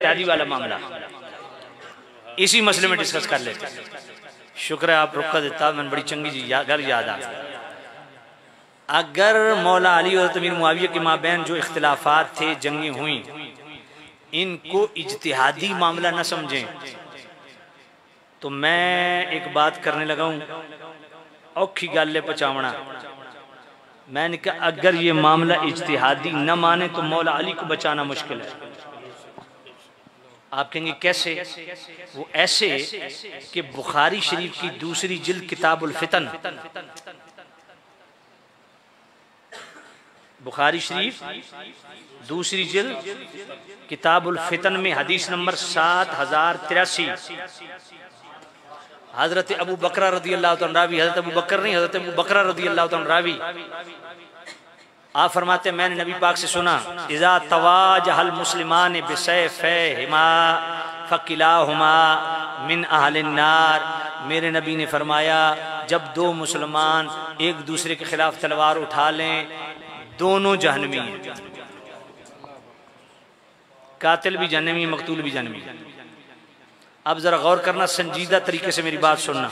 इज्तिहादी वाला मामला, इसी मसले में डिस्कस कर लेते हैं। शुक्र है आप रुक देता, मैंने बड़ी चंगी जी गल याद आ गई। अगर मौला अली और अमीर मुआविया के माबैन जो इख्तिलाफात थे, जंगी हुई, इनको इज्तिहादी मामला न समझें तो मैं एक बात करने लगा हूं, औखी गल पचावना। मैंने कहा अगर ये मामला इज्तिहादी न माने तो मौला अली को बचाना मुश्किल है। आप कहेंगे कैसे? वो ऐसे कि बुखारी शरीफ की दूसरी जिल्द किताबुल फितन, बुखारी शरीफ दूसरी जिल्द किताबुल फितन में हदीस नंबर 7083, हजरत अबू बकरा रदी अल्लाह तआला रावी, हजरत अबू बकर नहीं, हजरत अबू बकरा रदी अल्लाह तआला रावी, आप फरमाते मैंने नबी पाक से सुना, इज़ा तवाजहल मुस्लिमान बिसैफिहिमा फकिलाहुमा मिन अहलिन नार। मेरे नबी ने फरमाया जब दो मुसलमान एक दूसरे के खिलाफ तलवार उठा लें, दोनों जहन्नमी हैं, कातिल भी जहन्नमी, मकतूल भी जहन्नमी। अब जरा गौर करना, संजीदा तरीके से मेरी बात सुनना।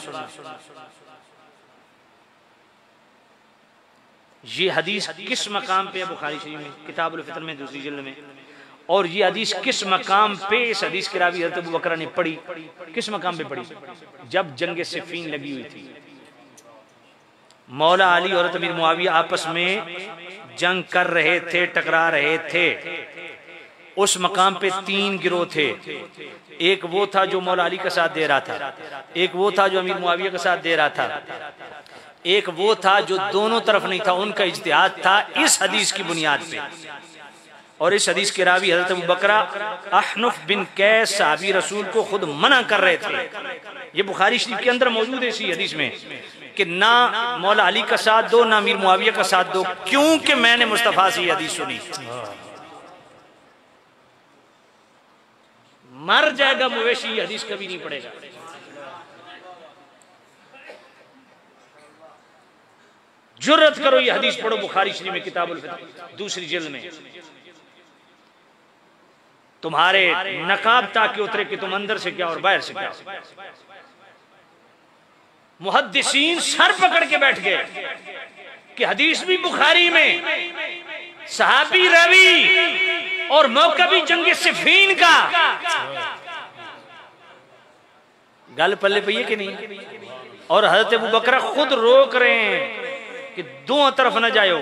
ये हदीस किस मकाम पे है बुखारी शरीफ में, किताबुल फितन में दूसरी जिल्द में, और ये हदीस किस मकाम पे इस हदीस की रावी हज़रत अबू बकरा ने पढ़ी, किस मकाम पे पढ़ी? जब जंग सिफ़ीन लगी हुई थी, मौला अली और अमीर मुआविया आपस में जंग कर रहे थे, टकरा रहे थे। उस मकाम पे तीन गिरोह थे, एक वो था जो मौला अली का साथ दे रहा था, एक वो था जो अमीर मुआविया का साथ दे रहा था, एक वो था जो दोनों तरफ नहीं था, उनका इज्तिहाद था इस हदीस की बुनियाद पे। और इस हदीस के रावी हज़रत अबू बकरा अहनुफ बिन कैस साहबी रसूल को खुद मना कर रहे थे। ये बुखारी शरीफ के अंदर मौजूद है इसी हदीस में कि ना मौला अली का साथ दो, ना अमीर मुआविया का साथ दो, क्योंकि मैंने मुस्तफा से ये हदीस सुनी। मर जाएगा मवेशी, ये हदीस कभी नहीं पड़ेगा। जुर्रत करो ये हदीस पढ़ो बुखारी शरीफ में किताबुल फितन दूसरी जिल्द में, तुम्हारे नकाब ताकि उतरे कि तुम अंदर से क्या और बाहर से क्या। मुहद्दिसीन सर पकड़ के बैठ गए कि हदीस भी बुखारी में, सहाबी रवी और मौका भी जंग सिफ़ीन का। गल पल्ले पई है कि नहीं? और हजरत अबू बकरा खुद रोक रहे हैं कि दोनों तरफ न जाओ,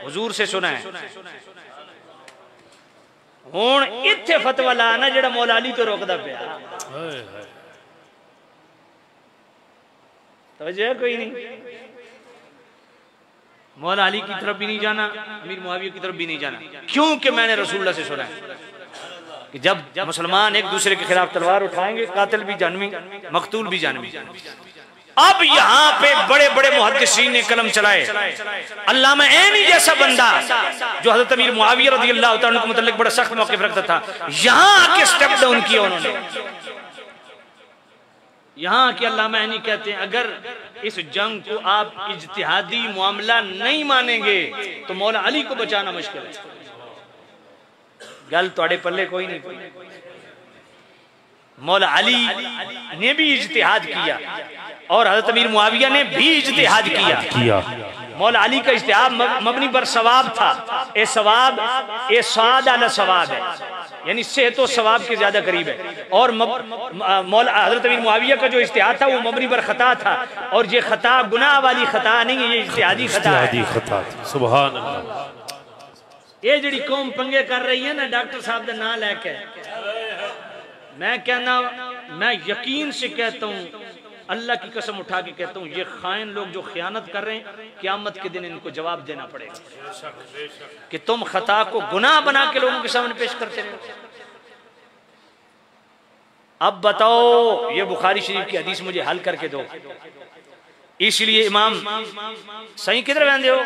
हुजूर से सुना है। हुण इत्थे फतवा लाना जेड़ा मौला अली तो रोकदा पिया, तवज्जो कोई नहीं। मौला अली की तरफ भी नहीं जाना, अमीर मुआविया की तरफ भी नहीं जाना, क्योंकि मैंने रसूलुल्लाह से सुना है कि जब मुसलमान एक दूसरे के खिलाफ तलवार उठाएंगे, कातिल भी जानवी, मकतूल भी जानवी। अब यहाँ पे बड़े बड़े मुहद्दिसीन ने कलम चलाए। अल्लामा ऐनी जैसा बंदा जो हजरत अमीर मुआविया रज़ियल्लाहु ताला के मुतल्लिक बड़ा सख्त मौक़िफ़ रखता था, यहाँ आके स्टेप डाउन किया उन्होंने। यहाँ के अल्लामा ऐनी कहते हैं अगर इस जंग को आप इज्तिहादी मामला नहीं मानेंगे तो मौला अली को बचाना मुश्किल है। गल तोड़े पल्ले कोई नहीं। मौला अली ने भी इज्तिहाद किया और हज़रत अमीर मुआविया ने भी इज्तिहाद किया। मौला अली का इज्तिहाद मबनी पर सवाब था। ए सवाब ए साद अला सवाब है, यानी सेहत और सवाब के ज्यादा करीब है। और मौला हज़रत अमीर मुआविया का जो इज्तिहाद था वो मबनी पर खता था, और ये खता गुनाह वाली खता नहीं है, ये इज्तिहादी खता है। सुभान अल्लाह। ये जड़ी कौम पंगे कर रही है ना डॉक्टर साहब का नाम लेके, मैं कहना, मैं यकीन से कहता हूँ, अल्लाह की कसम उठा के कहता हूँ, ये खाइन लोग जो खयानत कर रहे हैं, क़यामत के दिन इनको जवाब देना पड़ेगा कि तुम खता को गुनाह बना के लोगों के सामने पेश करते रहे। अब बताओ, ये बुखारी शरीफ की हदीस मुझे हल करके दो। इसलिए इमाम सही किधर बहन हो,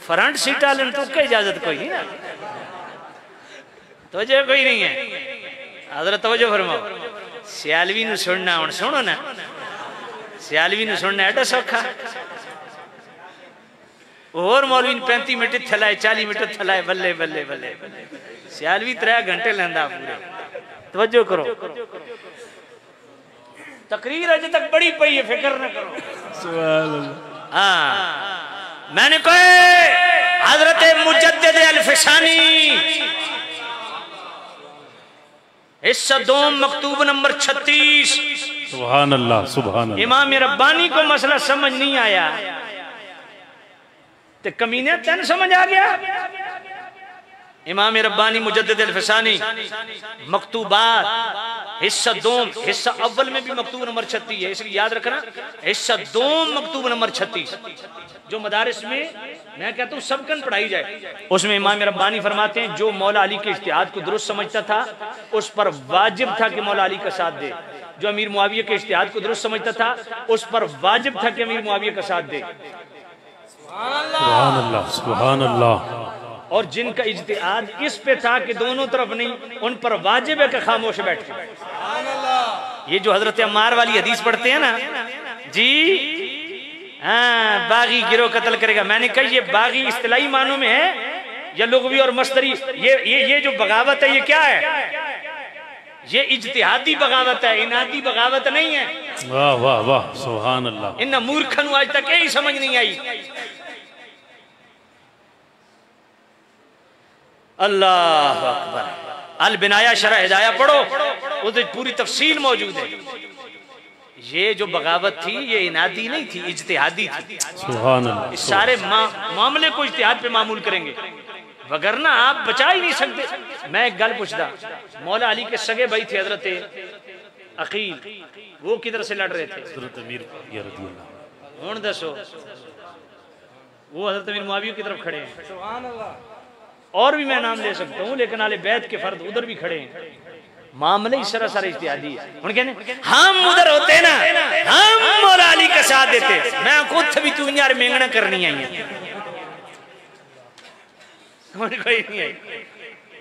फ्रंट सीट वाले तो क्या इजाजत कोई नहीं ना, तवज्जो कोई नहीं है। हजरत तवज्जो फरमाओ, सियालवी नु सुनना, हुण सुनो ना, सियालवी नु सुनना एडा सौखा। और मौलवी 35 मिनट थलाए 40 मिनट थलाए बल्ले बल्ले बल्ले सियालवी 3 घंटे लेंदा पूरे। तवज्जो करो, तकरीर अजे तक बड़ी पई है, फिक्र न करो। सुभान अल्लाह। हाँ मैंने कहा हजरत मुजद्दिद अल-फिसानी हिस्सा 2 मकतूब नंबर 36। सुभान अल्लाह सुभान अल्लाह। इमाम रब्बानी को मसला समझ नहीं आया तो कमीने तेन समझ आ गया। इमाम रब्बानी मुजद्दिद अल-फिसानी मकतूबात हिस्सा 2, हिस्सा अव्वल में भी मकतूब नंबर 36 है, इसलिए याद रखना हिस्सा 2 मकतूब नंबर 36 जो मदारिस में मैं कहता हूँ सबकन पढ़ाई जाए। उसमें इमाम रब्बानी फरमाते हैं जो मौला अली के इज्तिहाद को दुरुस्त समझता था उस पर वाजिब था कि मौला अली का साथ दे, जो अमीर मुआविया के इज्तिहाद को दुरुस्त समझता था उस पर वाजिब था कि अमीर मुआविया का साथ दे। सुभान अल्लाह सुभान अल्लाह। और जिनका इज्तिहाद इस पे था कि दोनों तरफ नहीं, उन पर वाजिब है कि खामोश बैठे। ये जो हजरत अम्मार वाली हदीस पढ़ते हैं ना जी, हाँ बागी गिरोह कत्ल करेगा, मैंने कहा ये बागी इस्तिलाही मानों में है या लुग़वी और मस्तरी। ये जो बगावत है ये क्या है? ये इज्तिहादी बगावत है, इनादी बगावत नहीं है। वाह वाह वाह सुभान अल्लाह। इन मूर्खन आज तक यही समझ नहीं आई। अल्लाह अकबर। अल बिनाया शरह हिदाया पढ़ो, उस पूरी तफसील मौजूद है। ये जो बगावत थी ये इनादी नहीं थी, इज्तिहादी थी। सुभान अल्लाह। इस सारे मामले को इज्तिहाद पे मामूल करेंगे, वगरना आप बचा ही नहीं सकते। मैं एक गल पूछता, मौला अली के सगे भाई थे हजरत अकील, वो किधर से लड़ रहे थे? हजरत अमीर हूं दसो, वो हजरत अमीर मुआविया की तरफ खड़े हैं। सुभान अल्लाह। और भी मैं नाम ले सकता हूँ, लेकिन आले बैत के फर्द उधर भी खड़े हैं। मामले इस तरह सारे इज्तिहादी है। उनके हम उधर होते ना, हम मौला अली का साथ देते, मैं खुद भी तू यार मेंगना करनी आई है, कोई नहीं आई,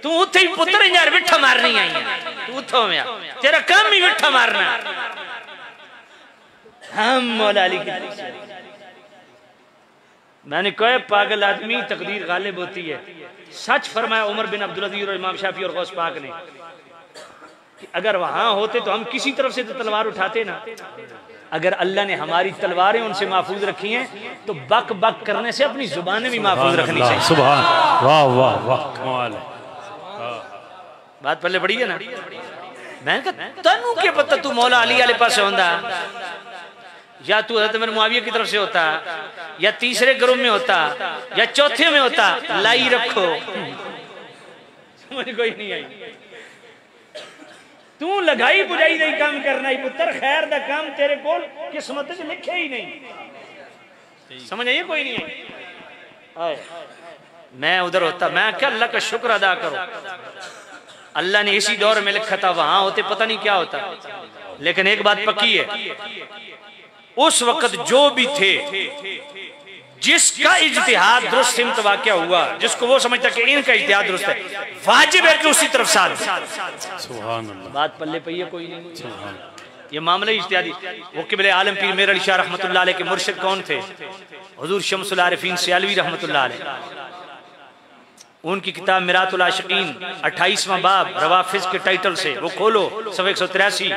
तू उथे ही पुत्र यार विठा मारनी आई है, तू उठो में तेरा काम ही विठा मारना। हम मौला अली की, मैंने कहा पागल आदमी तकदीर गालिब होती है। सच फरमाया उमर बिन अब्दुल अजीज और इमाम शाफी और गौस पाक ने कि अगर वहां होते तो हम किसी तरफ से तो तलवार उठाते ना। अगर अल्लाह ने हमारी तलवारें उनसे महफूज रखी हैं तो बक बक करने से अपनी जुबानें भी महफूज रखनी चाहिए। सुभान वाह वाह वाह कमाल है। बात पहले बड़ी है ना। मैं तनु के पता तू मौला अली वाले पास होंदा, या तू हजरत अमीर मुआविया की तरफ से होता, या तीसरे ग्रुप में होता, या चौथे में होता, लाई रखो समझ कोई नहीं आई। तू लगाई बुझाई नहीं काम करना ही पुत्र, खैर दा काम तेरे को किस्मत च लिखे ही नहीं। समझ आइए कोई नहीं आई। मैं उधर होता, मैं क्या अल्लाह का शुक्र अदा करो, अल्लाह ने इसी दौर में लिखा था, वहां होते पता नहीं क्या होता। लेकिन एक बात पक्की है, उस वक्त जो भी थे जिसका इज्तिहाद दुरुस्त सिमत वाक़या हुआ, जिसको वो समझता कि इनका इज्तिहाद दुरुस्त है, वाजिब है कि उसी तरफ साथ। सुभान अल्लाह। बात पल्ले पई है कोई नहीं। ये मामला इज्तिहादी। वो क़िबले आलम पीर मेर अली शाह रहमतुल्लाह अलैह के मुर्शिद कौन थे? हुजूर शम्सुल आरिफीन सियालवी रहमतुल्लाह अलैह। उनकी किताब मिरातुल आशिकीन 28वां बाब रवाफिज के टाइटल से वो खोलो, सफ़ा 183।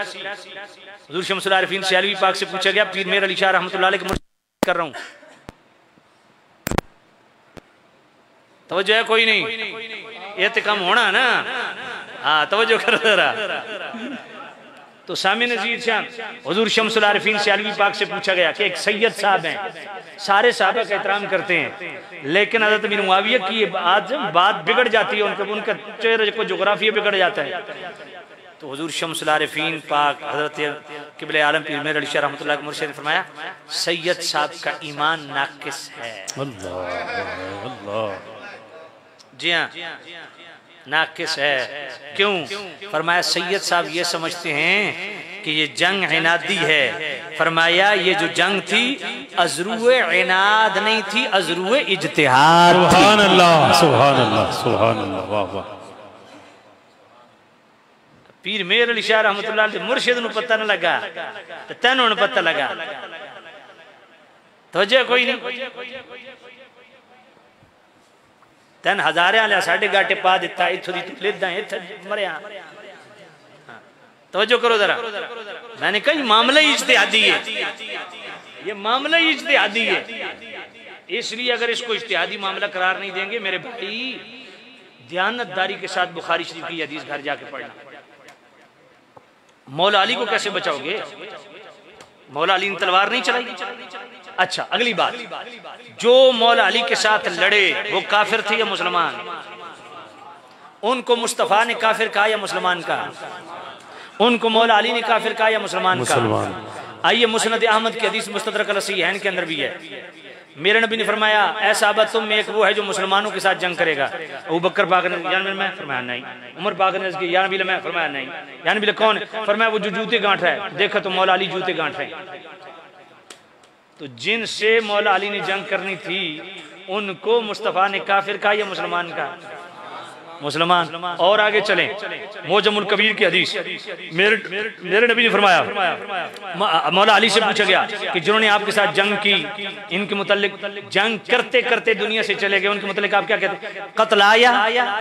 हुजूर शम्सुल आरिफीन सियालवी पाक से पूछा गया, पीर मेर अली शाह रहमतुल्लाह अलैह के मुर्शिद कर रहा हूँ, तवज्जो है कोई नहीं? ये तो कम होना ना। हाँ तवज्जो कर जरा। तो सामी नज़ीर शाह हुजूर शम्सुल आरिफीन सियालवी पाक से पूछा गया कि एक सैयद साहब हैं, सारे साहबा का एहतराम करते हैं, लेकिन हज़रत अमीर मुआविया की आज बात बिगड़ जाती है, उनका चेहरे को जोग्राफिया बिगड़ जाता है। तो हुजूर शम्सुल आरिफीन पाक हज़रत क़िबले आलम पीर मेर अली शाह रहमतुल्लाह के मुर्शिद ने फरमाया, सैयद साहब का ईमान नाकिस है। अल्लाह अल्लाह। जी हाँ नाकिस है। क्यों? फरमाया सैयद साहब ये समझते हैं कि ये जंग इनादी है। फरमाया ये जो जंग थी अजरूए इनाद नहीं थी, अजरूए इज्तिहाद। सुभान अल्लाह सुभान अल्लाह सुभान अल्लाह वाह वाह। पीर मेर अली शाह रहमतुल्लाह अलैह मुर्शिद नु पता न लगा तो तेन हुण पता लगा। तवज्जो कोई नहीं। 3000 वाले साढ़े गाटे पा दिता, इथों दी तू लेदा इथे मरिया। तवज्जो करो जरा, मैंने कहा मामला ही इज्तिहादी है, ये मामला ही इज्तिहादी है। इसलिए अगर इसको इज्तिहादी मामला करार नहीं देंगे मेरे भाई, दयानतदारी के साथ बुखारी शरीफ की हदीस घर जाके पढ़ना। मौला अली को कैसे बचाओगे? मौला अली ने तलवार नहीं चलाई। अच्छा अगली बात, जो मौला अली के साथ लड़े वो काफिर थे या मुसलमान? उनको मुस्तफा ने काफिर कहा या मुसलमान कहा? उनको मौला अली ने काफिर कहा या मुसलमान कहा? आइए मुस्नद अहमद की हदीस मुस्तदरक अलसहीहैन के अंदर भी है। मेरे नबी ने फरमाया, ऐसा अब तुम में एक वो है जो मुसलमानों के साथ जंग करेगा। अबू बकर पाक ने या नबी मैं फरमाया नहीं। उमर पाक ने या नबी मैं फरमाया नहीं। या नबी कौन? फरमाया वो जो जूते गांठ रहा है। देखा तो मौला अली जूते गांठ रहे। तो जिनसे मौला अली ने जंग करनी थी उनको मुस्तफा ने काफिर कहा या मुसलमान कहा? मुसलमान। और आगे चलें, मोजमुल कबीर की हदीस, मेरे नबी ने फरमाया, मौला अली से पूछा गया कि जिन्होंने आपके साथ जंग की, इनके मुतालिक जंग करते करते दुनिया से चले गए, उनके मुतालिक आप क्या कहते? कत्लाया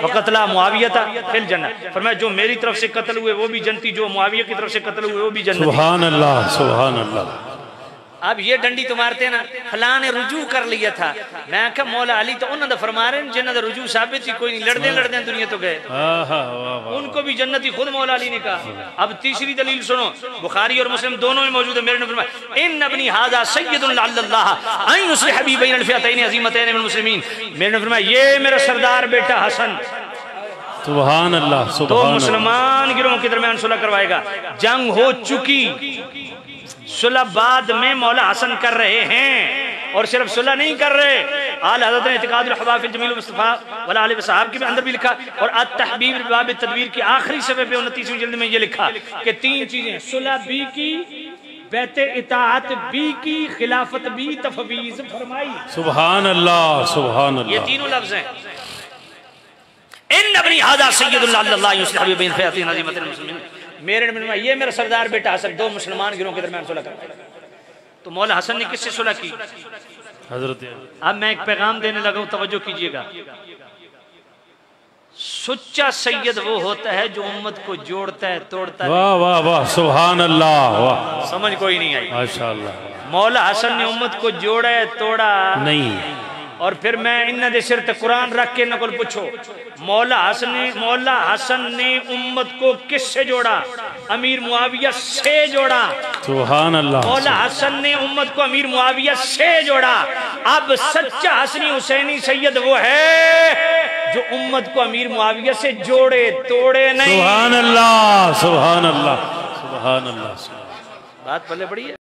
व कत्ला मुआविया फिल जन्नत। फरमाया जो मेरी तरफ से कत्ल हुए वो भी जन्नती, जो मुआविया की तरफ से कत्ल हुए वो भी जन्नती। सुभान अल्लाह, सुभान अल्लाह। अब ये डंडी तो मारते ना, फलां ने रुजू कर लिया था। मैं कहा मौला अली तो उन्होंने फरमा रहे जिन्होंने रुजू साबित ही कोई नहीं, लड़ते लड़ते दुनिया तो गए, उनको भी जन्नती खुद मौला अली ने कहा। अब तीसरी दलील सुनो, बुखारी और मुस्लिम दोनों में मौजूद है। मेरे ने फरमाया इन अबनी हाजा सय्यदुन लअल्लाह अन युस्लिह बी बैन अल-फिअतैन अज़ीमतैन मिनल मुस्लिमीन। मेरे ने फरमाया ये मेरा सरदार बेटा हसन, सुभान अल्लाह, सुभान तो मुसलमान गिरोह के दरमियान सुलह करवाएगा। जंग हो चुकी, सुलह बाद में मौला हसन कर रहे हैं, और सिर्फ सुलह नहीं कर रहे। आल हज़रत ने इतिकादुल हवा फिल जमील मुस्तफा वला आले वसहाब के अंदर भी लिखा, और अत-तहबीब बाब तदबीर की आखिरी सफ़े पे 29वीं जिल्द में ये लिखा कि 3 चीजें, सुलह भी की, बैत इताअत भी की, खिलाफत भी तफवीज़ फरमाई। सुभान अल्लाह, सुभान अल्लाह। ये तीनों लफ्ज़ हैं। इन अबनी हाजा सय्यदुन लअल्लाह युस्लिह बी बैन फ़िअतैन अज़ीमतैन मिनल मुस्लिमीन। मेरे नबी ने ये मेरा सरदार बेटा हसन, 2 मुसलमान गिरोह के दरमियान सुलह करवाएगा। तो मौला हसन ने किससे सुलह की? हजरत। अब मैं एक पैगाम देने लगा हूं, तवज्जो कीजिएगा। सच्चा सैयद वो होता है जो उम्मत को जोड़ता है, तोड़ता है। वाह वाह वाह, सुभान अल्लाह, वाह। समझ कोई नहीं आई? माशाअल्लाह। मौला हसन ने उम्मत को जोड़ा है, तोड़ा नहीं। और फिर मैं इन्ना दे सिर ते कुरान रख के नकल पूछो, मौला हसन ने उम्मत को किससे जोड़ा? अमीर मुआविया से जोड़ा। सुभान अल्लाह। मौला हसन ने उम्मत को अमीर मुआविया से जोड़ा। अब सच्चा हसनी हुसैनी सैयद वो है जो उम्मत को अमीर मुआविया से जोड़े, तोड़े नहीं। सुभान अल्लाह, सुभान अल्लाह, सुभान अल्लाह। बात पल्ले पड़ी है।